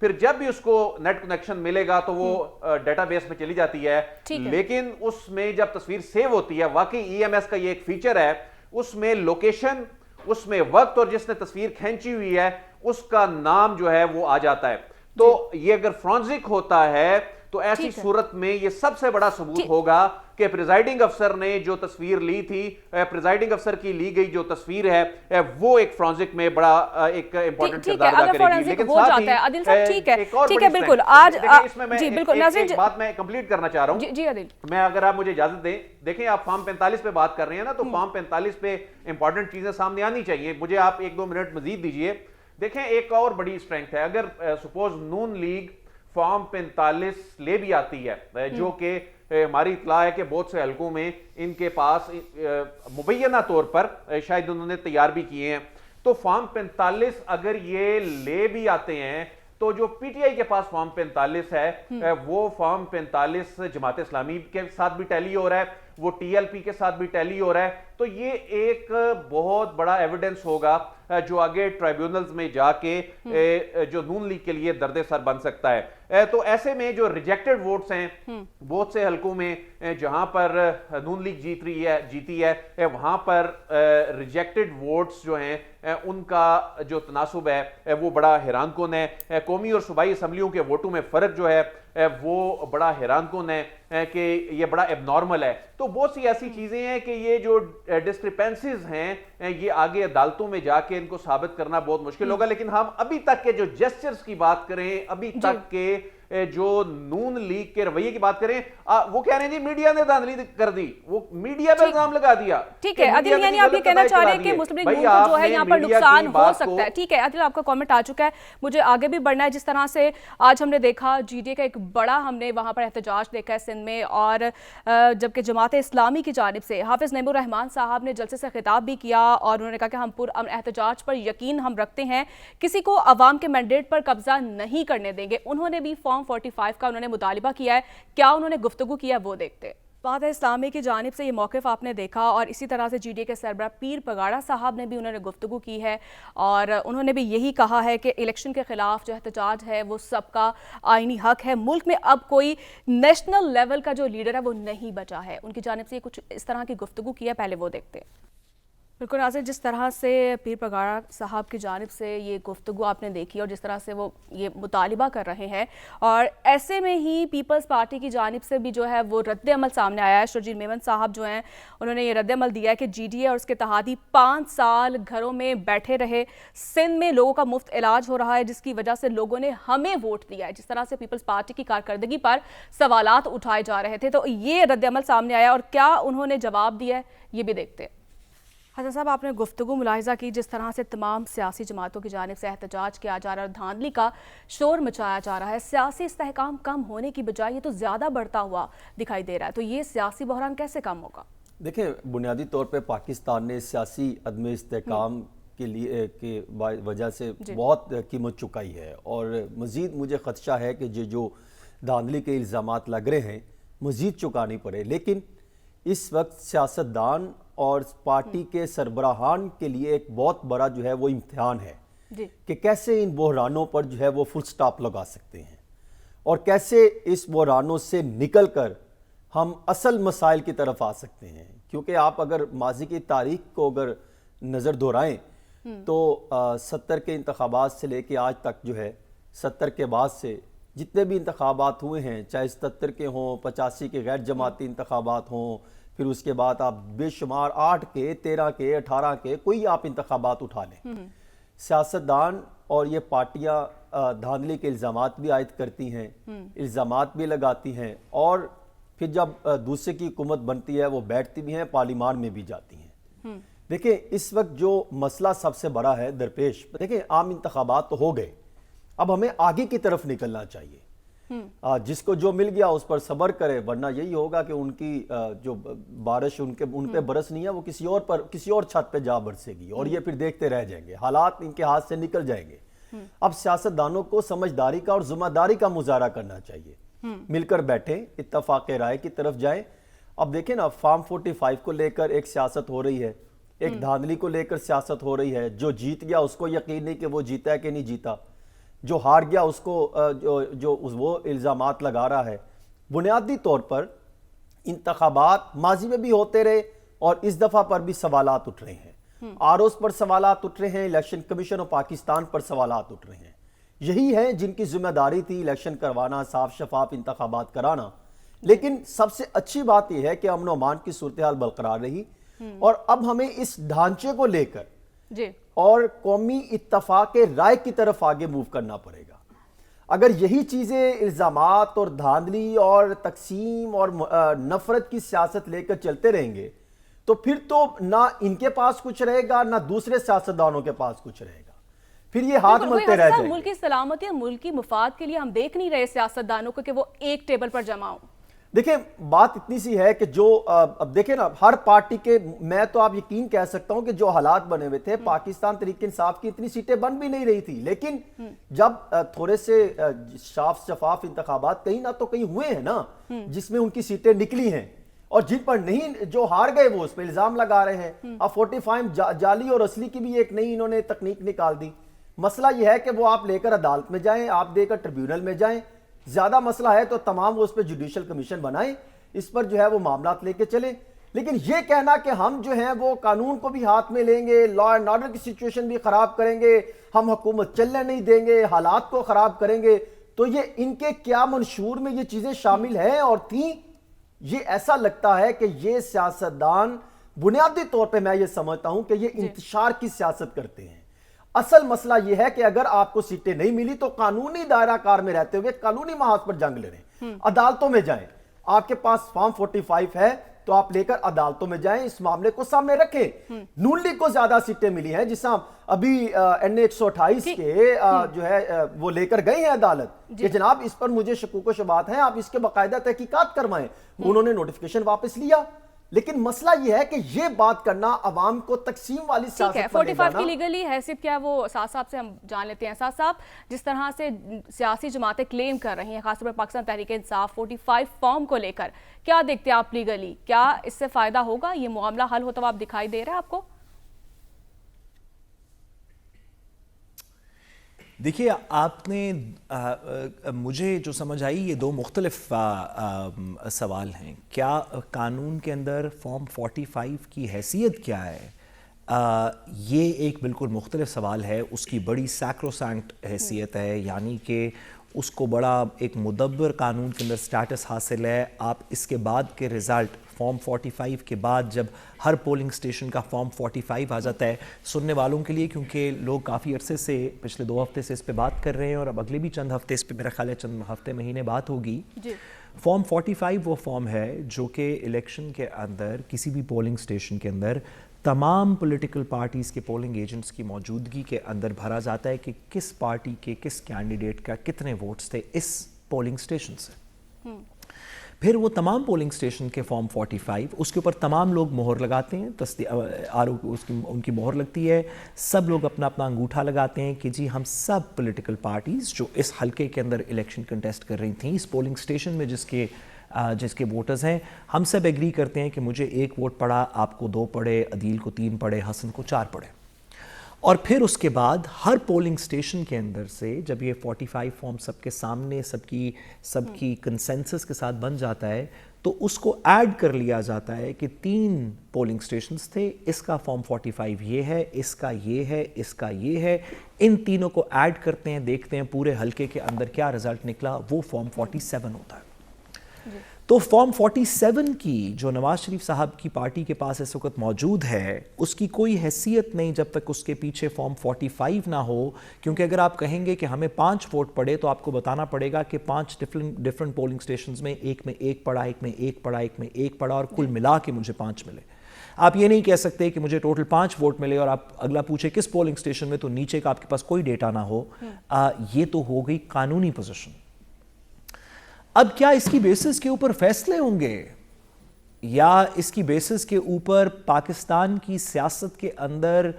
پھر جب بھی اس کو نیٹ کنیکشن ملے گا تو وہ ڈیٹا بیس میں چلی جاتی ہے. لیکن اس میں جب تصویر سیو ہوتی ہے, واقعی ای ایم ایس کا یہ ایک فیچر ہے, اس میں لوکیشن, اس میں وقت اور جس نے تصویر کھینچی ہوئی ہے اس کا نام جو ہے وہ آ جاتا ہے. تو یہ اگر فرانزک ہوتا ہے تو ایسی صورت میں یہ سب سے بڑا ثبوت ہوگا کہ پریزائڈنگ افسر نے جو تصویر لی تھی, پریزائڈنگ افسر کی لی گئی جو تصویر ہے وہ ایک فرانزک میں بڑا ایک امپورٹنٹ کردار ادا کرے گی. لیکن ساتھ ہی ایک اور بڑی بالکل آج اس میں ایک بات میں کمپلیٹ کرنا چاہ رہا ہوں. جی عادل, میں اگر آپ مجھے اجازت دیں, دیکھیں آپ فارم 45 پہ بات کر رہے ہیں نا, تو فارم 45 پہ امپورٹنٹ چیزیں سامنے آنی چاہیے. مجھے آپ 1-2 منٹ مزید دیجئے. دیکھیں ایک اور بڑی اسٹرینگتھ ہے, اگر سپوز نون لیگ فارم 45 لے بھی آتی ہے, جو کہ ہماری اطلاع ہے کہ بہت سے حلقوں میں ان کے پاس مبینہ طور پر شاید انہوں نے تیار بھی کیے ہیں, تو فارم 45 اگر یہ لے بھی آتے ہیں تو جو پی ٹی آئی کے پاس فارم 45 ہے وہ فارم 45 جماعت اسلامی کے ساتھ بھی ٹیلی ہو رہا ہے, وہ ٹی ایل پی کے ساتھ بھی ٹیلی ہو رہا ہے. تو یہ ایک بہت بڑا ایویڈنس ہوگا جو آگے ٹرائیبیونلز میں جا کے جو نون لیگ کے لیے درد سر بن سکتا ہے. تو ایسے میں جو ریجیکٹڈ ووٹس ہیں بہت سے حلقوں میں جہاں پر نون لیگ جیتی ہے وہاں پر ریجیکٹڈ ووٹس جو ہیں ان کا جو تناسب ہے وہ بڑا حیران کن ہے. قومی اور صوبائی اسمبلیوں کے ووٹوں میں فرق جو ہے وہ بڑا حیران کن ہے کہ یہ بڑا اب نارمل ہے. تو بہت سی ایسی چیزیں ہیں کہ یہ جو ڈسکرپنسیز ہیں یہ آگے عدالتوں میں جا کے ان کو ثابت کرنا بہت مشکل ہوگا. لیکن ہم ابھی تک کے جو جسچرز کی بات کریں, ابھی تک کے جو نون لیگ کے رویے کی بات کریں, وہ کہہ رہے ہیں جی میڈیا نے دھاندلی کر دی, وہ میڈیا پہ الزام لگا دیا. ٹھیک ہے عادل, یعنی آپ یہ کہنا چاہ رہے ہیں کہ مسلم لیگ نون کو جو ہے یہاں پر نقصان ہو سکتا ہے. ٹھیک ہے عادل, آپ کا کامنٹ آ چکا ہے, مجھے آگے بھی بڑھنا ہے. جس طرح سے آج ہم نے دیکھا جی ڈی اے کا ایک بڑا ہم نے وہاں پر احتجاج دیکھا ہے سندھ میں, اور جبکہ جماعت اسلامی کی جانب سے حافظ نعیم الرحمان صاحب نے جلسے سے خطاب بھی کیا اور انہوں نے کہا کہ ہم پرامن احتجاج پر یقین ہم رکھتے ہیں, کسی کو عوام کے مینڈیٹ پر قبضہ نہیں کرنے دیں گے. انہوں نے بھی فارم 45 کا انہوں نے مطالبہ کیا ہے. کیا انہوں نے گفتگو کیا وہ دیکھتے ہیں. جماعت اسلامی کی جانب سے یہ موقف آپ نے دیکھا, اور اسی طرح سے جی ڈی اے کے سربراہ پیر پگاڑا صاحب نے بھی انہوں نے گفتگو کی ہے, اور انہوں نے بھی یہی کہا ہے کہ الیکشن کے خلاف جو احتجاج ہے وہ سب کا آئینی حق ہے. ملک میں اب کوئی نیشنل لیول کا جو لیڈر ہے وہ نہیں بچا ہے. ان کی جانب سے کچھ اس طرح کی گفتگو کی ہے, پہلے وہ دیکھتے ہیں. بالکل ناظرین, جس طرح سے پیر پگاڑا صاحب کی جانب سے یہ گفتگو آپ نے دیکھی اور جس طرح سے وہ یہ مطالبہ کر رہے ہیں, اور ایسے میں ہی پیپلز پارٹی کی جانب سے بھی جو ہے وہ رد عمل سامنے آیا ہے. شرجیل میمن صاحب جو ہیں انہوں نے یہ رد عمل دیا ہے کہ جی ڈی اے اور اس کے اتحادی 5 سال گھروں میں بیٹھے رہے, سندھ میں لوگوں کا مفت علاج ہو رہا ہے جس کی وجہ سے لوگوں نے ہمیں ووٹ دیا ہے. جس طرح سے پیپلز پارٹی کی کارکردگی پر سوالات اٹھائے جا رہے تھے, تو یہ رد عمل سامنے آیا, اور کیا انہوں نے جواب دیا ہے یہ بھی دیکھتے ہیں. حسن صاحب, آپ نے گفتگو ملاحظہ کی جس طرح سے تمام سیاسی جماعتوں کی جانب سے احتجاج کیا جا رہا ہے اور دھاندلی کا شور مچایا جا رہا ہے. سیاسی استحکام کم ہونے کی بجائے یہ تو زیادہ بڑھتا ہوا دکھائی دے رہا ہے, تو یہ سیاسی بحران کیسے کم ہوگا؟ دیکھیں, بنیادی طور پہ پاکستان نے سیاسی عدم استحکام کے لیے کی وجہ سے بہت قیمت چکائی ہے, اور مزید مجھے خدشہ ہے کہ جو دھاندلی کے الزامات لگ رہے ہیں مزید چکانی پڑے. لیکن اس وقت سیاستدان اور پارٹی کے سربراہان کے لیے ایک بہت بڑا جو ہے وہ امتحان ہے کہ کیسے ان بحرانوں پر جو ہے وہ فل سٹاپ لگا سکتے ہیں, اور کیسے اس بحرانوں سے نکل کر ہم اصل مسائل کی طرف آ سکتے ہیں. کیونکہ آپ اگر ماضی کی تاریخ کو اگر نظر دہرائیں تو 70 کے انتخابات سے لے کے آج تک جو ہے 70 کے بعد سے جتنے بھی انتخابات ہوئے ہیں, چاہے 77 کے ہوں, 85 کے غیر جماعتی انتخابات ہوں, پھر اس کے بعد آپ بے شمار 8 کے 13 کے 18 کے کوئی آپ انتخابات اٹھا لیں, سیاستدان اور یہ پارٹیاں دھاندلی کے الزامات بھی عائد کرتی ہیں, الزامات بھی لگاتی ہیں, اور پھر جب دوسرے کی حکومت بنتی ہے وہ بیٹھتی بھی ہیں, پارلیمان میں بھی جاتی ہیں. دیکھیں, اس وقت جو مسئلہ سب سے بڑا ہے درپیش, دیکھیں عام انتخابات تو ہو گئے, اب ہمیں آگے کی طرف نکلنا چاہیے. جس کو جو مل گیا اس پر صبر کرے, ورنہ یہی ہوگا کہ ان کی جو بارش ان پہ برس نہیں ہے وہ کسی اور چھت پہ جا برسے گی, اور یہ پھر دیکھتے رہ جائیں گے, حالات ان کے ہاتھ سے نکل جائیں گے. اب سیاستدانوں کو سمجھداری کا اور ذمہ داری کا مظاہرہ کرنا چاہیے, مل کر بیٹھیں, اتفاق رائے کی طرف جائیں. اب دیکھیں نا, فارم 45 کو لے کر ایک سیاست ہو رہی ہے, ایک دھاندلی کو لے کر سیاست ہو رہی ہے. جو جیت گیا اس کو یقین نہیں کہ وہ جیتا ہے کہ نہیں جیتا, جو ہار گیا اس کو وہ الزامات لگا رہا ہے. بنیادی طور پر انتخابات ماضی میں بھی ہوتے رہے اور اس دفعہ پر بھی سوالات اٹھ رہے ہیں. آر اوز پر سوالات اٹھ رہے ہیں, الیکشن کمیشن آف پاکستان پر سوالات اٹھ رہے ہیں. یہی ہیں جن کی ذمہ داری تھی الیکشن کروانا, صاف شفاف انتخابات کرانا. لیکن سب سے اچھی بات یہ ہے کہ امن و امان کی صورتحال برقرار رہی, اور اب ہمیں اس ڈھانچے کو لے کر اور قومی اتفاق رائے کی طرف آگے موو کرنا پڑے گا. اگر یہی چیزیں الزامات اور دھاندلی اور تقسیم اور نفرت کی سیاست لے کر چلتے رہیں گے تو پھر تو نہ ان کے پاس کچھ رہے گا نہ دوسرے سیاستدانوں کے پاس کچھ رہے گا, پھر یہ ہاتھ ملتے رہ جائیں گے. ملک کی سلامتی اور ملک کی مفاد کے لیے ہم دیکھ نہیں رہے سیاستدانوں کو کہ وہ ایک ٹیبل پر جمع ہوں. دیکھیں بات اتنی سی ہے کہ جو اب دیکھیں نا, ہر پارٹی کے, میں تو آپ یقین کہہ سکتا ہوں کہ جو حالات بنے ہوئے تھے, پاکستان تحریک انصاف کی اتنی سیٹیں بن بھی نہیں رہی تھی, لیکن جب تھوڑے سے صاف شفاف انتخابات کہیں نہ تو کہیں ہوئے ہیں نا جس میں ان کی سیٹیں نکلی ہیں, اور جن پر نہیں, جو ہار گئے وہ اس پہ الزام لگا رہے ہیں. اب 45 جعلی اور اصلی کی بھی ایک نئی انہوں نے تکنیک نکال دی. مسئلہ یہ ہے کہ وہ آپ لے کر عدالت میں جائیں, آپ دے کر ٹریبیونل میں جائیں. زیادہ مسئلہ ہے تو تمام وہ اس پہ جوڈیشل کمیشن بنائیں, اس پر جو ہے وہ معاملات لے کے چلیں. لیکن یہ کہنا کہ ہم جو ہیں وہ قانون کو بھی ہاتھ میں لیں گے, لا اینڈ آرڈر کی سچویشن بھی خراب کریں گے, ہم حکومت چلنے نہیں دیں گے, حالات کو خراب کریں گے, تو یہ ان کے کیا منشور میں یہ چیزیں شامل ہیں اور تھیں؟ یہ ایسا لگتا ہے کہ یہ سیاستدان بنیادی طور پہ میں یہ سمجھتا ہوں کہ یہ انتشار کی سیاست کرتے ہیں. اصل مسئلہ یہ ہے کہ اگر آپ کو سیٹیں نہیں ملی تو قانونی دائرہ کار میں رہتے ہوئے قانونی محاذ پر جنگ لڑیں, عدالتوں میں جائیں. آپ کے پاس فارم 45 ہے تو آپ لے کر عدالتوں میں جائیں, اس معاملے کو سامنے رکھیں. نون لیگ کو زیادہ سیٹیں ملی ہیں, جس طرح ابھی NA 128 کے جو ہے وہ لے کر گئے ہیں عدالت کہ جناب اس پر مجھے شکوک و شبہات ہیں, آپ اس کے باقاعدہ تحقیقات کروائیں. انہوں نے نوٹیفیکیشن واپس لیا. لیکن مسئلہ یہ ہے کہ یہ بات کرنا عوام کو تقسیم والی سیاست پر لے جانا. 45 کی لیگلی حیثیت کیا ہے وہ اسد صاحب سے ہم جان لیتے ہیں. اسد صاحب, جس طرح سے سیاسی جماعتیں کلیم کر رہی ہیں, خاص طور پر پاکستان تحریک انصاف 45 فارم کو لے کر, کیا دیکھتے ہیں آپ لیگلی؟ کیا اس سے فائدہ ہوگا؟ یہ معاملہ حل ہوتا ہوا آپ دکھائی دے رہا ہے آپ کو؟ دیکھیے, آپ نے مجھے جو سمجھ آئی یہ دو مختلف سوال ہیں. کیا قانون کے اندر فارم 45 کی حیثیت کیا ہے؟ یہ ایک بالکل مختلف سوال ہے. اس کی بڑی سیکروسینکٹ حیثیت ہے, یعنی کہ اس کو بڑا ایک مدبر قانون کے اندر سٹیٹس حاصل ہے. آپ اس کے بعد کے رزلٹ فارم 45 کے بعد جب ہر پولنگ سٹیشن کا فارم 45 آ جاتا ہے, سننے والوں کے لیے, کیونکہ لوگ کافی عرصے سے پچھلے 2 ہفتے سے اس پہ بات کر رہے ہیں اور اب اگلے بھی چند ہفتے اس پہ میرا خیال ہے چند ہفتے مہینے بات ہوگی. فارم 45 وہ فارم ہے جو کہ الیکشن کے اندر کسی بھی پولنگ سٹیشن کے اندر تمام پولیٹیکل پارٹیز کے پولنگ ایجنٹس کی موجودگی کے اندر بھرا جاتا ہے کہ کس پارٹی کے کس کینڈیڈیٹ کا کتنے ووٹس تھے اس پولنگ سٹیشن سے. پھر وہ تمام پولنگ سٹیشن کے فارم 45 اس کے اوپر تمام لوگ مہر لگاتے ہیں, ان کی مہر لگتی ہے. سب لوگ اپنا اپنا انگوٹھا لگاتے ہیں کہ جی ہم سب پولیٹیکل پارٹیز جو اس حلقے کے اندر الیکشن کنٹیسٹ کر رہی تھیں, اس پولنگ سٹیشن میں جس کے ووٹرز ہیں, ہم سب ایگری کرتے ہیں کہ مجھے 1 ووٹ پڑا, آپ کو 2 پڑے, عدیل کو 3 پڑے, حسن کو 4 پڑے. اور پھر اس کے بعد ہر پولنگ سٹیشن کے اندر سے جب یہ 45 فارم سب کے سامنے سب کی کنسنسس کے ساتھ بن جاتا ہے تو اس کو ایڈ کر لیا جاتا ہے کہ 3 پولنگ سٹیشنز تھے, اس کا فارم 45 یہ ہے, اس کا یہ ہے, اس کا یہ ہے. ان تینوں کو ایڈ کرتے ہیں, دیکھتے ہیں پورے حلقے کے اندر کیا رزلٹ نکلا, وہ فارم 47 ہوتا ہے. تو فارم 47 کی جو نواز شریف صاحب کی پارٹی کے پاس اس وقت موجود ہے, اس کی کوئی حیثیت نہیں جب تک اس کے پیچھے فارم 45 نہ ہو. کیونکہ اگر آپ کہیں گے کہ ہمیں 5 ووٹ پڑے تو آپ کو بتانا پڑے گا کہ 5 ڈفرنٹ پولنگ سٹیشنز میں, ایک میں 1 پڑا, ایک میں 1 پڑا, ایک میں 1 پڑا, اور کل ملا کے مجھے 5 ملے. آپ یہ نہیں کہہ سکتے کہ مجھے ٹوٹل 5 ووٹ ملے اور آپ اگلا پوچھے کس پولنگ سٹیشن میں, تو نیچے کا آپ کے پاس کوئی ڈیٹا نہ ہو. یہ تو ہو گئی قانونی پوزیشن. اب کیا اس کی بیسس کے اوپر فیصلے ہوں گے یا اس کی بیسس کے اوپر پاکستان کی سیاست کے اندر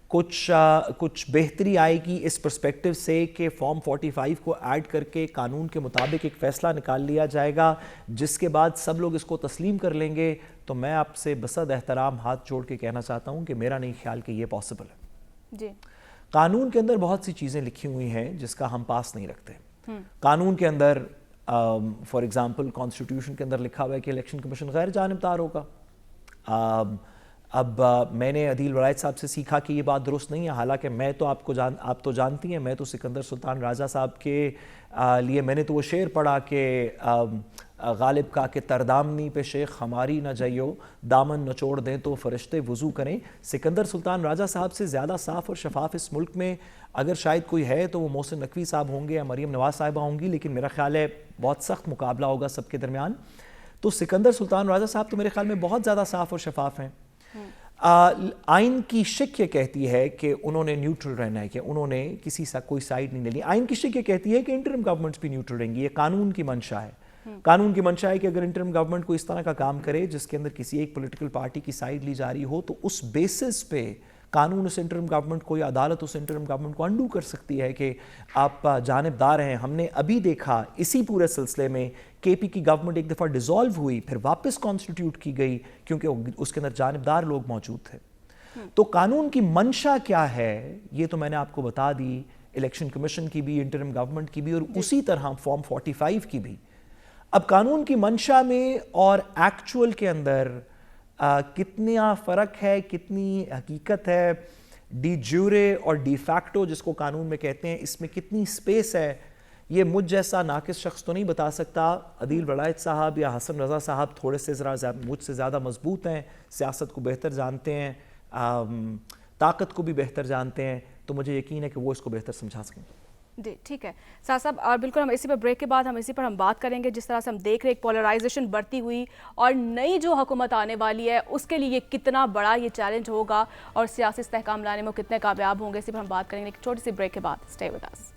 کچھ بہتری آئے گی اس پرسپیکٹو سے کہ فارم 45 کو ایڈ کر کے قانون کے مطابق ایک فیصلہ نکال لیا جائے گا جس کے بعد سب لوگ اس کو تسلیم کر لیں گے؟ تو میں آپ سے بصد احترام ہاتھ جوڑ کے کہنا چاہتا ہوں کہ میرا نہیں خیال کہ یہ پاسبل ہے. جی قانون کے اندر بہت سی چیزیں لکھی ہوئی ہیں جس کا ہم پاس نہیں رکھتے. قانون کے اندر فار ایگزامپل کانسٹیٹیوشن کے اندر لکھا ہوا ہے کہ الیکشن کمیشن غیر جانبدار ہوگا. اب میں نے عدیل ولایت صاحب سے سیکھا کہ یہ بات درست نہیں ہے، حالانکہ میں تو آپ تو جانتی ہیں، میں تو سکندر سلطان راجہ صاحب کے لیے میں نے تو وہ شعر پڑھا کہ غالب کا کہ تردامنی پہ شیخ ہماری نہ جائیو، دامن نچوڑ دیں تو فرشتے وضو کریں. سکندر سلطان راجہ صاحب سے زیادہ صاف اور شفاف اس ملک میں اگر شاید کوئی ہے تو وہ محسن نقوی صاحب ہوں گے یا مریم نواز صاحبہ ہوں گی، لیکن میرا خیال ہے بہت سخت مقابلہ ہوگا سب کے درمیان. تو سکندر سلطان راجہ صاحب تو میرے خیال میں بہت زیادہ صاف اور شفاف ہیں. آئین کی شک یہ کہتی ہے کہ انہوں نے نیوٹرل رہنا ہے، کہ انہوں نے کسی سا کوئی سائیڈ نہیں لینی. آئین کی شک یہ کہتی ہے کہ انٹرم گورنمنٹس بھی نیوٹرل رہیں گی. یہ قانون کی منشا ہے. قانون کی منشا ہے کہ اگر انٹرم گورنمنٹ کو اس طرح کا کام کرے جس کے اندر کسی ایک پولیٹیکل پارٹی کی سائیڈ لی جا رہی ہو تو اس بیسس پہ قانون اس انٹرم گورنمنٹ کو یا عدالت اس انٹرم گورنمنٹ کو انڈو کر سکتی ہے کہ آپ جانبدار ہیں. ہم نے ابھی دیکھا اسی پورے سلسلے میں کے پی کی گورنمنٹ ایک دفعہ ڈیزالو ہوئی، پھر واپس کانسٹیٹیوٹ کی گئی کیونکہ اس کے اندر جانبدار لوگ موجود تھے. تو قانون کی منشا کیا ہے یہ تو میں نے آپ کو بتا دی، الیکشن کمیشن کی بھی، انٹرم گورنمنٹ کی بھی، اور اسی طرح فارم 45 کی بھی. اب قانون کی منشا میں اور ایکچول کے اندر کتنا فرق ہے، کتنی حقیقت ہے، ڈی جیورے اور ڈی فیکٹو جس کو قانون میں کہتے ہیں، اس میں کتنی سپیس ہے، یہ مجھ جیسا ناقص شخص تو نہیں بتا سکتا. عدیل ولایت صاحب یا حسن رضا صاحب تھوڑے سے ذرا مجھ سے زیادہ مضبوط ہیں، سیاست کو بہتر جانتے ہیں، طاقت کو بھی بہتر جانتے ہیں، تو مجھے یقین ہے کہ وہ اس کو بہتر سمجھا سکیں. جی ٹھیک ہے ساز صاحب، اور بالکل ہم اسی پر بریک کے بعد اسی پر بات کریں گے. جس طرح سے ہم دیکھ رہے ہیں ایک پولرائزیشن بڑھتی ہوئی، اور نئی جو حکومت آنے والی ہے اس کے لیے کتنا بڑا یہ چیلنج ہوگا اور سیاسی استحکام لانے میں کتنے کامیاب ہوں گے، اسی پر ہم بات کریں گے ایک چھوٹی سی بریک کے بعد. Stay with us.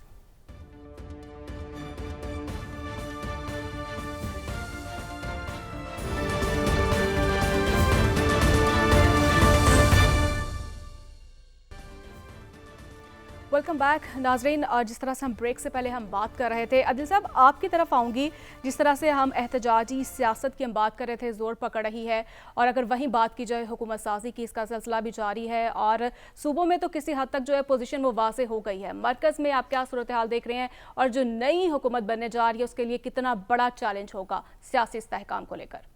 Welcome back ناظرین. اور جس طرح سے ہم بریک سے پہلے ہم بات کر رہے تھے، عادل صاحب آپ کی طرف آؤں گی. جس طرح سے ہم احتجاجی سیاست کی ہم بات کر رہے تھے، زور پکڑ رہی ہے، اور اگر وہیں بات کی جائے حکومت سازی کی، اس کا سلسلہ بھی جاری ہے، اور صوبوں میں تو کسی حد تک جو ہے پوزیشن وہ واضح ہو گئی ہے. مرکز میں آپ کیا صورتحال دیکھ رہے ہیں، اور جو نئی حکومت بننے جا رہی ہے اس کے لیے کتنا بڑا چیلنج ہوگا سیاسی استحکام کو لے کر؟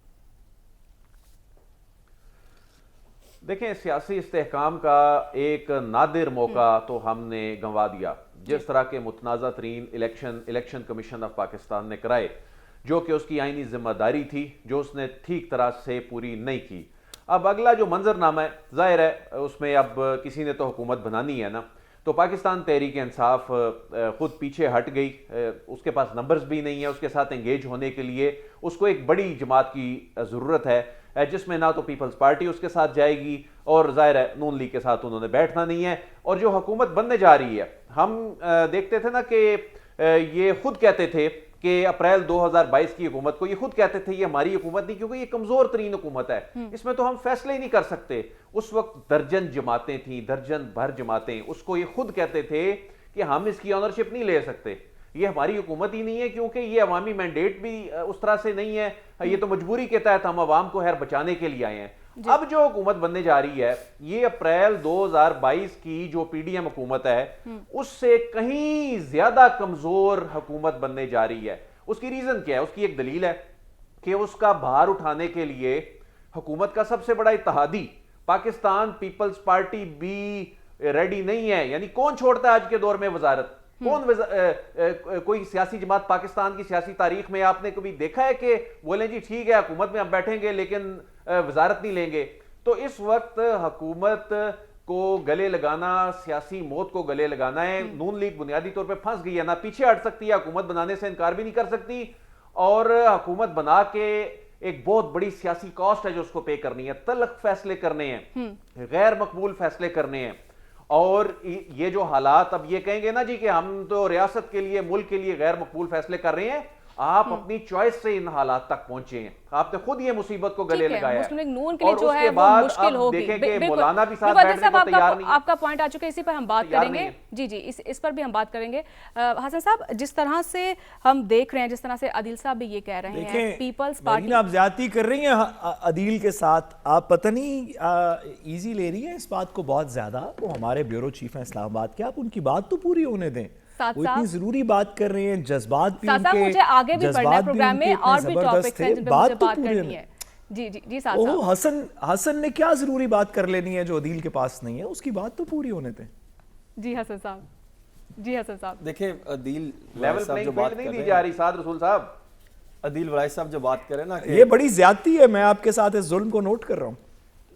دیکھیں، سیاسی استحکام کا ایک نادر موقع تو ہم نے گنوا دیا. جس طرح کے متنازع ترین الیکشن کمیشن آف پاکستان نے کرائے، جو کہ اس کی آئینی ذمہ داری تھی، جو اس نے ٹھیک طرح سے پوری نہیں کی. اب اگلا جو منظر نامہ ہے، ظاہر ہے اس میں اب کسی نے تو حکومت بنانی ہے نا، تو پاکستان تحریک انصاف خود پیچھے ہٹ گئی. اس کے پاس نمبرز بھی نہیں ہے اس کے ساتھ انگیج ہونے کے لیے. اس کو ایک بڑی جماعت کی ضرورت ہے جس میں نہ تو پیپلز پارٹی اس کے ساتھ جائے گی، اور ظاہر ہے نون لیگ کے ساتھ انہوں نے بیٹھنا نہیں ہے. اور جو حکومت بننے جا رہی ہے، ہم دیکھتے تھے نا کہ یہ خود کہتے تھے کہ اپریل 2022 کی حکومت کو یہ خود کہتے تھے یہ ہماری حکومت نہیں، کیونکہ یہ کمزور ترین حکومت ہے، اس میں تو ہم فیصلے ہی نہیں کر سکتے. اس وقت درجن جماعتیں تھیں، درجن بھر جماعتیں، اس کو یہ خود کہتے تھے کہ ہم اس کی آنرشپ نہیں لے سکتے، یہ ہماری حکومت ہی نہیں ہے، کیونکہ یہ عوامی مینڈیٹ بھی اس طرح سے نہیں ہے، یہ تو مجبوری کے تحت ہم عوام کو خیر بچانے کے لیے آئے ہیں. اب جو حکومت بننے جا رہی ہے، یہ اپریل 2022 کی جو پی ڈی ایم حکومت ہے اس سے کہیں زیادہ کمزور حکومت بننے جا رہی ہے. اس کی ریزن کیا ہے؟ اس کی ایک دلیل ہے کہ اس کا بھار اٹھانے کے لیے حکومت کا سب سے بڑا اتحادی پاکستان پیپلز پارٹی بھی ریڈی نہیں ہے. یعنی کون چھوڑتا ہے آج کے دور میں وزارت؟ کوئی سیاسی جماعت پاکستان کی سیاسی تاریخ میں آپ نے کبھی دیکھا ہے کہ بولیں جی ٹھیک ہے حکومت میں ہم بیٹھیں گے لیکن وزارت نہیں لیں گے؟ تو اس وقت حکومت کو گلے لگانا، سیاسی موت کو گلے لگانا ہے. نون لیگ بنیادی طور پہ پھنس گئی ہے، نہ پیچھے ہٹ سکتی ہے، حکومت بنانے سے انکار بھی نہیں کر سکتی، اور حکومت بنا کے ایک بہت بڑی سیاسی کاسٹ ہے جو اس کو پے کرنی ہے. تلخ فیصلے کرنے ہیں، غیر مقبول فیصلے کرنے ہیں. اور یہ جو حالات، اب یہ کہیں گے نا جی کہ ہم تو ریاست کے لیے، ملک کے لیے غیر مقبول فیصلے کر رہے ہیں، آپ اپنی چوائس سے ان حالات تک پہنچے ہیں, آپ نے خود یہ مصیبت کو گلے لگایا مسلم لیگ نون کے اور لیے جو اس ہے کے وہ بعد مشکل اب ہوگی. دیکھیں کہ بالکل. مولانا بھی ساتھ بالکل بیٹھنے کو تیار نہیں. آپ کا پوائنٹ آ چکا ہے, اسی پر ہم بات کریں گے. جی اس پر بھی ہم بات کریں گے. حسن صاحب, جس طرح سے ہم دیکھ رہے ہیں, جس طرح سے عدیل صاحب بھی یہ کہہ رہے ہیں, پیپلز پارٹی, آپ زیادتی کر رہی ہیں عدیل کے ساتھ, آپ پتہ نہیں ایزی لے رہی ہیں اس بات کو بہت زیادہ. وہ ہمارے بیورو چیف ہیں اسلام آباد کے, آپ ان کی بات تو پوری ہونے دیں. وہ اتنی ضروری بات کر رہے ہیں, جذبات بھی ان کے, مجھے آگے بھی پڑھنا ہے پروگرام میں, اور بھی ٹاپکس ہیں جن پہ مجھے بات کرنی ہے. جی صاحب, حسن نے کیا ضروری بات کر لینی ہے جو عدیل کے پاس نہیں ہے, اس کی بات تو پوری ہونے دیں. جی حسن صاحب دیکھیں عدیل لیول صاحب جو پلینگ بات فیلڈ کر نہیں دی رہے جا ہیں, رہی سعد رسول صاحب, عدیل ورائش صاحب جو بات کریں نا, یہ بڑی زیادتی ہے. میں آپ کے ساتھ اس ظلم کو نوٹ کر رہا ہوں.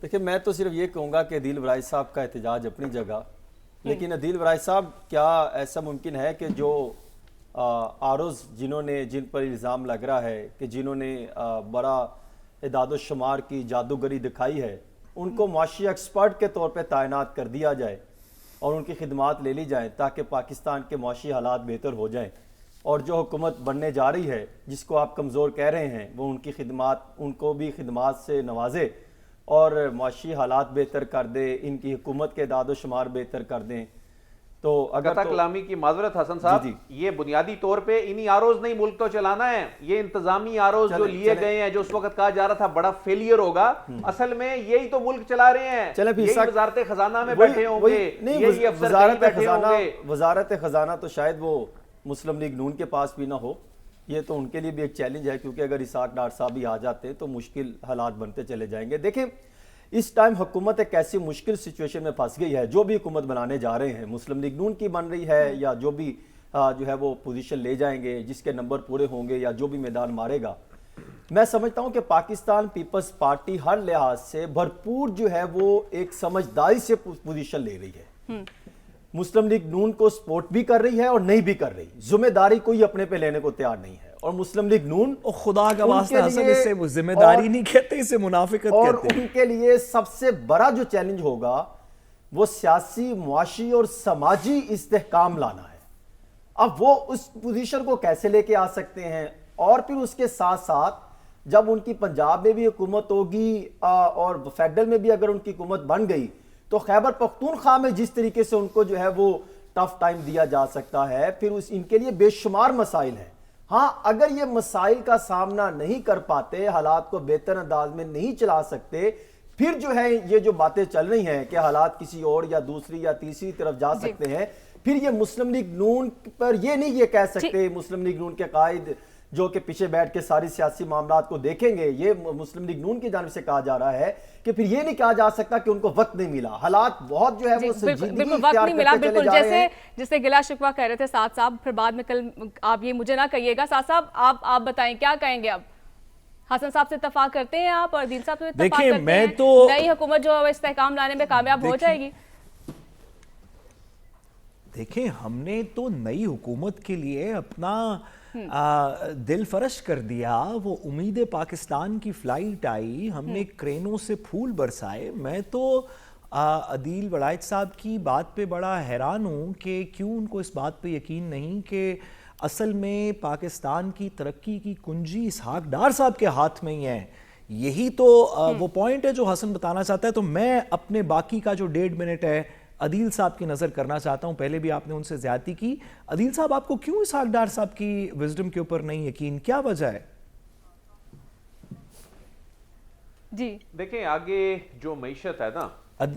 دیکھیں میں تو صرف یہ کہوں گا کہ عدیل ورائش صاحب کا احتجاج اپنی جگہ, لیکن عدیل ورائش صاحب کیا ایسا ممکن ہے کہ جو آروز جن پر الزام لگ رہا ہے کہ جنہوں نے بڑا اعداد و شمار کی جادوگری دکھائی ہے, ان کو معاشی ایکسپرٹ کے طور پہ تعینات کر دیا جائے اور ان کی خدمات لے لی جائیں تاکہ پاکستان کے معاشی حالات بہتر ہو جائیں, اور جو حکومت بننے جا رہی ہے جس کو آپ کمزور کہہ رہے ہیں, وہ ان کی خدمات, ان کو بھی خدمات سے نوازے اور معاشی حالات بہتر کر دے, ان کی حکومت کے اعداد و شمار بہتر کر دیں. تو اگر قطع کلامی کی معذرت حسن صاحب, یہ بنیادی طور پہ انہی آروز نہیں ملک تو چلانا ہے. یہ انتظامی آروز جو لیے گئے ہیں, جو اس وقت کہا جا رہا تھا بڑا فیلئر ہوگا, اصل میں یہی تو ملک چلا رہے ہیں. یہی وزارت خزانہ میں بیٹھے ہوں گے, یہی افسر کہیں بیٹھے ہوں گے. وزارت خزانہ تو شاید وہ مسلم لیگ نون کے پاس بھی نہ ہو. یہ تو ان کے لیے بھی ایک چیلنج ہے, کیونکہ اگر اسحاق ڈار صاحب بھی آ جاتے تو مشکل حالات بنتے چلے جائیں گے. دیکھیں اس ٹائم حکومت ایک ایسی مشکل سچویشن میں پھنس گئی ہے. جو بھی حکومت بنانے جا رہے ہیں, مسلم لیگ نون کی بن رہی ہے یا جو بھی جو ہے وہ پوزیشن لے جائیں گے, جس کے نمبر پورے ہوں گے یا جو بھی میدان مارے گا, میں سمجھتا ہوں کہ پاکستان پیپلز پارٹی ہر لحاظ سے بھرپور جو ہے وہ ایک سمجھداری سے پوزیشن لے رہی ہے. مسلم لیگ نون کو سپورٹ بھی کر رہی ہے اور نہیں بھی کر رہی, ذمہ داری کوئی اپنے پہ لینے کو تیار نہیں ہے. اور مسلم لیگ نون, خدا کا واسطہ حسن, اس سے وہ ذمہ داری نہیں کہتے, اسے منافقت کہتے ہیں. اور ان کے لیے سب سے بڑا جو چیلنج ہوگا وہ سیاسی, معاشی اور سماجی استحکام لانا ہے. اب وہ اس پوزیشن کو کیسے لے کے آ سکتے ہیں, اور پھر اس کے ساتھ ساتھ جب ان کی پنجاب میں بھی حکومت ہوگی اور فیڈرل میں بھی اگر ان کی حکومت بن گئی, تو خیبر پختونخوا میں جس طریقے سے ان کو جو ہے وہ ٹف ٹائم دیا جا سکتا ہے, پھر ان کے لیے بے شمار مسائل ہیں. ہاں اگر یہ مسائل کا سامنا نہیں کر پاتے, حالات کو بہتر انداز میں نہیں چلا سکتے, پھر جو ہے یہ جو باتیں چل رہی ہیں کہ حالات کسی اور یا دوسری یا تیسری طرف جا سکتے ہیں, پھر یہ مسلم لیگ نون پر یہ نہیں یہ کہہ سکتے, مسلم لیگ نون کے قائد جو کہ پیچھے بیٹھ کے ساری سیاسی معاملات کو دیکھیں گے, یہ مسلم لیگ نون کی جانب سے کہا جا رہا ہے کہ پھر یہ نہیں کہا جا سکتا کہ ان کو وقت نہیں ملا. حالات بہت جو ہے وہ بالکل وقت نہیں ملا, بالکل جیسے گلا شکوہ کہہ رہے تھے سعد صاحب, پھر بعد میں کل آپ یہ مجھے نہ کہیے گا. سعد صاحب آپ بتائیں کیا کہیں گے. اب حسن صاحب سے اتفاق کرتے ہیں آپ, اور دین صاحب سے اتفاق کرتے ہیں, نئی حکومت جو استحکام لانے میں کامیاب ہو جائے گی؟ دیکھیں ہم نے تو نئی حکومت کے لیے اپنا دل فرش کر دیا. وہ امید پاکستان کی فلائٹ آئی, ہم نے کرینوں سے پھول برسائے. میں تو عدیل ورائش صاحب کی بات پہ بڑا حیران ہوں کہ کیوں ان کو اس بات پہ یقین نہیں کہ اصل میں پاکستان کی ترقی کی کنجی اسحاق ڈار صاحب کے ہاتھ میں ہی ہے. یہی تو وہ پوائنٹ ہے جو حسن بتانا چاہتا ہے. تو میں اپنے باقی کا جو 1.5 منٹ ہے عدیل صاحب کی نظر کرنا چاہتا ہوں. پہلے بھی آپ نے ان سے زیادتی کی. عدیل صاحب, آپ کو کیوں اسحاق ڈار صاحب کی وزڈم کے اوپر نہیں یقین, کیا وجہ ہے؟ جی دیکھیں آگے جو معیشت ہے نا,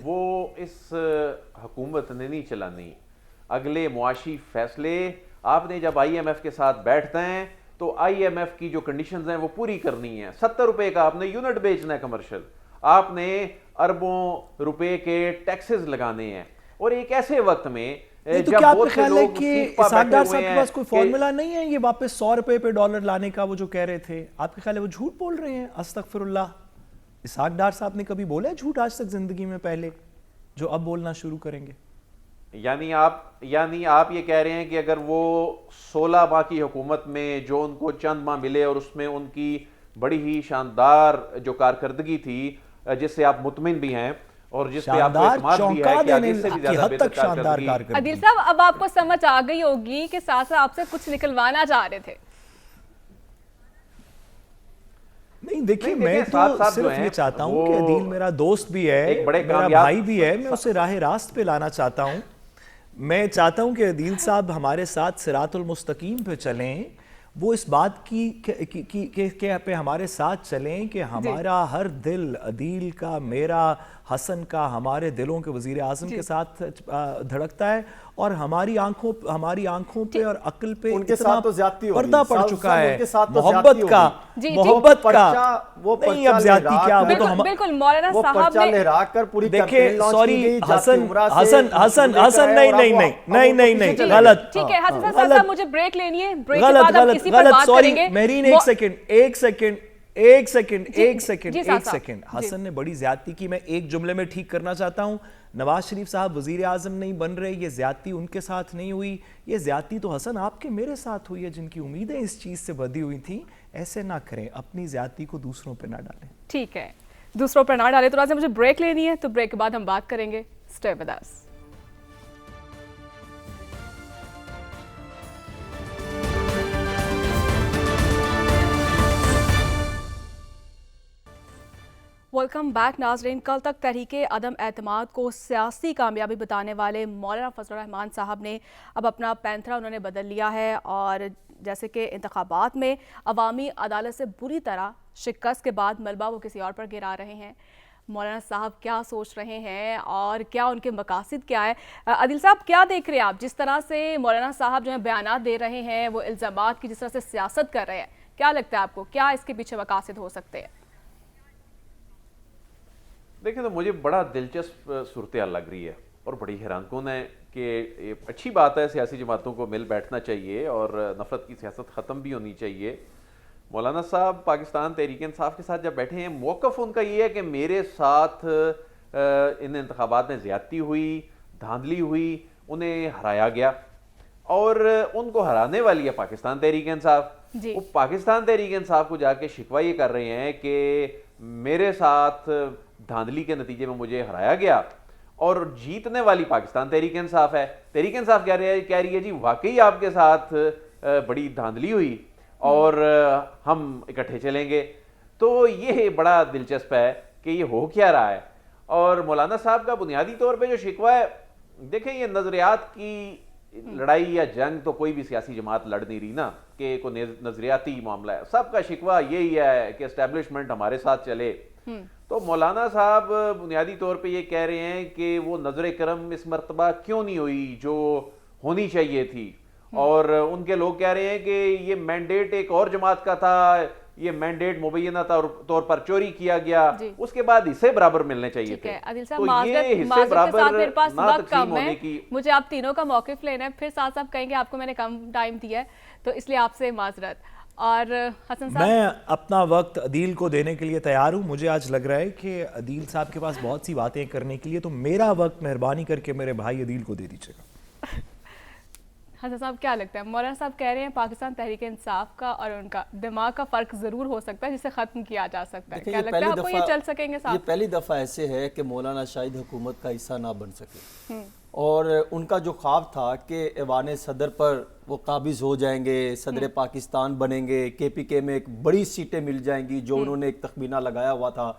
وہ اس حکومت نے نہیں چلانی. اگلے معاشی فیصلے آپ نے جب آئی ایم ایف کے ساتھ بیٹھتے ہیں تو آئی ایم ایف کی جو کنڈیشنز ہیں وہ پوری کرنی ہیں. 70 روپے کا آپ نے یونٹ بیچنا ہے کمرشل, آپ نے اربوں روپے کے ٹیکسز لگانے ہیں, اور ایک ایسے وقت میں تو کیا آپ کا خیال ہے کہ اسحاق ڈار صاحب کے پاس کوئی فارمولا نہیں ہے یہ واپس 100 روپے پہ ڈالر لانے کا, وہ جو کہہ رہے تھے؟ آپ کے خیال ہے وہ جھوٹ بول رہے ہیں؟ استغفر اللہ. اسحاق ڈار صاحب نے کبھی بولا ہے جھوٹ آج تک زندگی میں پہلے, جو اب بولنا شروع کریں گے؟ یعنی آپ یہ کہہ رہے ہیں کہ اگر وہ 16 ماہ کی حکومت میں جو ان کو چند ماہ ملے اور اس میں ان کی بڑی ہی شاندار جو کارکردگی تھی جس سے آپ مطمئن بھی ہیں اور جس پہ آپ کو اعتماد بھی ہے کہ آگے سے بھی زیادہ بہتر کارکردگی. عدیل صاحب اب آپ کو سمجھ آ گئی ہوگی کہ ساتھ آپ سے کچھ نکلوانا چاہ رہے تھے. نہیں دیکھیے میں تو صرف یہ چاہتا ہوں کہ عدیل میرا دوست بھی ہے, میرا بھائی بھی ہے, میں اسے راہ راست پہ لانا چاہتا ہوں. میں چاہتا ہوں کہ عدیل صاحب ہمارے ساتھ صراط المستقیم پہ چلیں, وہ اس بات کی پہ ہمارے ساتھ چلیں کہ ہمارا ہر دل عدیل کا, میرا, حسن کا, ہمارے دلوں کے وزیر اعظم کے ساتھ دھڑکتا ہے, اور ہماری آنکھوں پہ اور عقل پہ اتنا پردہ پڑ چکا ہے محبت کا نہیں, اب زیادتی کیا, وہ تو بالکل مولانا صاحب نے دیکھیں سوری حسن نہیں غلط, ٹھیک ہے حسن صاحب مجھے بریک لینی ہے, بریک کے بعد ہم کسی پر بات کریں گے. مہرین ایک سیکنڈ, حسن نے بڑی زیادتی کی, میں ایک جملے میں ٹھیک کرنا چاہتا ہوں. نواز شریف صاحب وزیر اعظم نہیں بن رہے, یہ زیادتی ان کے ساتھ نہیں ہوئی, یہ زیادتی تو حسن آپ کے میرے ساتھ ہوئی ہے, جن کی امیدیں اس چیز سے بدھی ہوئی تھیں. ایسے نہ کریں, اپنی زیادتی کو دوسروں پہ نہ ڈالیں. ٹھیک ہے, دوسروں پر نہ ڈالیں. تو ناظرین مجھے بریک لینی ہے, تو بریک کے بعد ہم بات کریں گے. Stay with us. Welcome back ناظرین. کل تک تحریک عدم اعتماد کو سیاسی کامیابی بتانے والے مولانا فضل الرحمان صاحب نے اب اپنا پینترا انہوں نے بدل لیا ہے, اور جیسے کہ انتخابات میں عوامی عدالت سے بری طرح شکست کے بعد ملبہ وہ کسی اور پر گرا رہے ہیں. مولانا صاحب کیا سوچ رہے ہیں اور کیا ان کے مقاصد کیا ہے؟ عادل صاحب کیا دیکھ رہے ہیں آپ, جس طرح سے مولانا صاحب جو ہیں بیانات دے رہے ہیں, وہ الزامات کی جس طرح سے سیاست کر رہے ہیں, کیا لگتا ہے آپ کو کیا اس کے پیچھے مقاصد ہو سکتے ہیں؟ دیکھیں تو مجھے بڑا دلچسپ صورتحال لگ رہی ہے اور بڑی حیران کن ہے کہ اچھی بات ہے, سیاسی جماعتوں کو مل بیٹھنا چاہیے اور نفرت کی سیاست ختم بھی ہونی چاہیے. مولانا صاحب پاکستان تحریک انصاف کے ساتھ جب بیٹھے ہیں, موقف ان کا یہ ہے کہ میرے ساتھ ان انتخابات میں زیادتی ہوئی, دھاندلی ہوئی, انہیں ہرایا گیا, اور ان کو ہرانے والی ہے پاکستان تحریک انصاف. وہ پاکستان تحریک انصاف کو جا کے شکوہ یہ کر رہے ہیں کہ میرے ساتھ دھاندلی کے نتیجے میں مجھے ہرایا گیا, اور جیتنے والی پاکستان تحریک انصاف ہے. تحریک انصاف کہہ رہی ہے جی واقعی آپ کے ساتھ بڑی دھاندلی ہوئی اور ہم اکٹھے چلیں گے. تو یہ بڑا دلچسپ ہے کہ یہ ہو کیا رہا ہے. اور مولانا صاحب کا بنیادی طور پہ جو شکوہ ہے, دیکھیں یہ نظریات کی لڑائی یا جنگ تو کوئی بھی سیاسی جماعت لڑ نہیں رہی نا, کہ کوئی نظریاتی معاملہ ہے. سب کا شکوہ یہی ہے کہ اسٹیبلشمنٹ ہمارے ساتھ چلے. تو مولانا صاحب بنیادی طور پہ یہ کہہ رہے ہیں کہ وہ نظر کرم اس مرتبہ کیوں نہیں ہوئی جو ہونی چاہیے تھی, اور ان کے لوگ کہہ رہے ہیں کہ یہ مینڈیٹ ایک اور جماعت کا تھا, یہ مینڈیٹ مبینہ طور پر چوری کیا گیا, اس کے بعد حصے برابر ملنے چاہیے تھے. تو یہ حصے برابر میرے پاس وقت کم ہے, مجھے آپ تینوں کا موقف لینا ہے, پھر ساتھ ساتھ کہیں گے آپ کو میں نے کم ٹائم دیا ہے, تو اس لیے آپ سے معذرت. اور حسن صاحب, میں اپنا وقت عدیل کو دینے کے لیے تیار ہوں. مجھے آج لگ رہا ہے کہ عدیل صاحب کے پاس بہت سی باتیں کرنے کے لیے, تو میرا وقت مہربانی کر کے میرے بھائی عدیل کو دے دیجیے گا. حسن صاحب کیا لگتا ہے, مولانا صاحب کہہ رہے ہیں پاکستان تحریک انصاف کا اور ان کا دماغ کا فرق ضرور ہو سکتا ہے جسے ختم کیا جا سکتا ہے, کیا لگتا ہے آپ کو یہ چل سکیں گے ساتھ؟ یہ پہلی دفعہ ایسے ہے کہ مولانا شاہد حکومت کا حصہ نہ بن سکے, اور ان کا جو خواب تھا کہ ایوان صدر پر وہ قابض ہو جائیں گے, صدر پاکستان بنیں گے, کے پی کے میں ایک بڑی سیٹیں مل جائیں گی, جو انہوں نے ایک تخمینہ لگایا ہوا تھا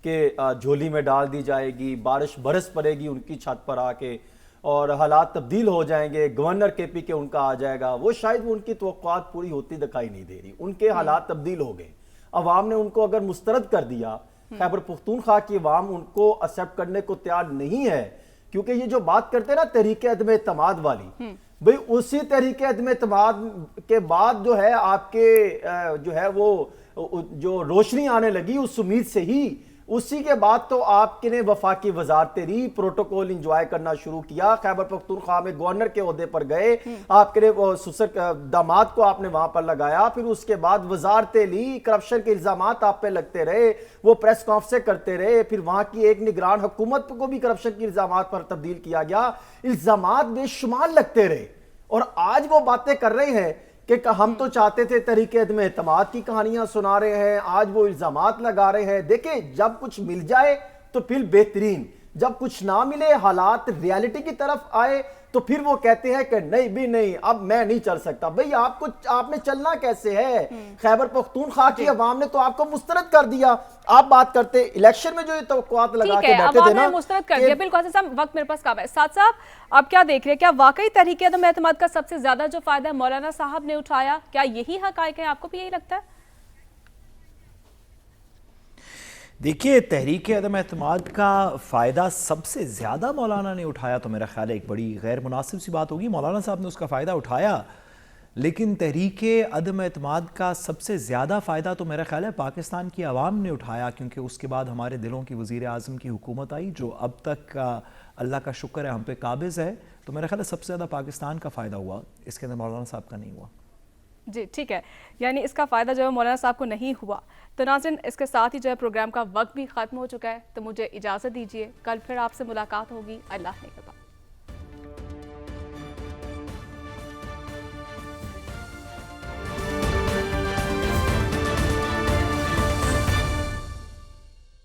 کہ جھولی میں ڈال دی جائے گی, بارش برس پڑے گی ان کی چھت پر آ کے, اور حالات تبدیل ہو جائیں گے, گورنر کے پی کے ان کا آ جائے گا. وہ شاید ان کی توقعات پوری ہوتی دکھائی نہیں دے رہی. ان کے حالات تبدیل ہو گئے. عوام نے ان کو اگر مسترد کر دیا, خیبر پختونخوا کی عوام ان کو ایکسپٹ کرنے کو تیار نہیں ہے, کیونکہ یہ جو بات کرتے ہیں نا تحریک عدم اعتماد والی, بھئی اسی تحریک عدم اعتماد کے بعد جو ہے آپ کے جو ہے وہ جو روشنی آنے لگی اس امید سے ہی, اسی کے بعد تو آپ کے نے وفاقی وزارت ری پروٹوکول انجوائے کرنا شروع کیا. خیبر پختونخوا میں گورنر کے عہدے پر گئے, آپ کے نے سسر داماد کو آپ نے وہاں پر لگایا, پھر اس کے بعد وزارتیں لی, کرپشن کے الزامات آپ پہ لگتے رہے, وہ پریس کانفرنسیں کرتے رہے, پھر وہاں کی ایک نگران حکومت کو بھی کرپشن کے الزامات پر تبدیل کیا گیا, الزامات بے شمار لگتے رہے, اور آج وہ باتیں کر رہے ہیں کہ ہم تو چاہتے تھے تحریک عدم اعتماد کی کہانیاں سنا رہے ہیں, آج وہ الزامات لگا رہے ہیں. دیکھیں جب کچھ مل جائے تو پھر بہترین, جب کچھ نہ ملے, حالات ریالٹی کی طرف آئے تو پھر وہ کہتے ہیں کہ نہیں بھی نہیں اب میں نہیں چل سکتا. بھئی آپ نے چلنا کیسے ہے؟ خیبر پختونخوا کی عوام نے تو آپ کو مسترد کر دیا. آپ بات کرتے الیکشن میں جو یہ توقعات لگا کے بیٹھے تھے نا, مسترد کر دیا. بالکل حسن صاحب, وقت میرے پاس کم ہے. ساتھ صاحب آپ کیا دیکھ رہے ہیں, کیا واقعی تحریک عدم اعتماد کا سب سے زیادہ جو فائدہ مولانا صاحب نے اٹھایا, کیا یہی حقائق ہے؟ آپ کو بھی یہی لگتا ہے؟ دیکھیے, تحریک عدم اعتماد کا فائدہ سب سے زیادہ مولانا نے اٹھایا تو میرا خیال ہے ایک بڑی غیر مناسب سی بات ہوگی. مولانا صاحب نے اس کا فائدہ اٹھایا, لیکن تحریک عدم اعتماد کا سب سے زیادہ فائدہ تو میرا خیال ہے پاکستان کی عوام نے اٹھایا, کیونکہ اس کے بعد ہمارے دلوں کی وزیر اعظم کی حکومت آئی جو اب تک اللہ کا شکر ہے ہم پہ قابض ہے. تو میرا خیال ہے سب سے زیادہ پاکستان کا فائدہ ہوا, اس کے اندر مولانا صاحب کا نہیں ہوا. جی ٹھیک ہے, یعنی اس کا فائدہ جو ہے مولانا صاحب کو نہیں ہوا. تو ناظرین, اس کے ساتھ ہی جو ہے پروگرام کا وقت بھی ختم ہو چکا ہے, تو مجھے اجازت دیجیے, کل پھر آپ سے ملاقات ہوگی. اللہ نے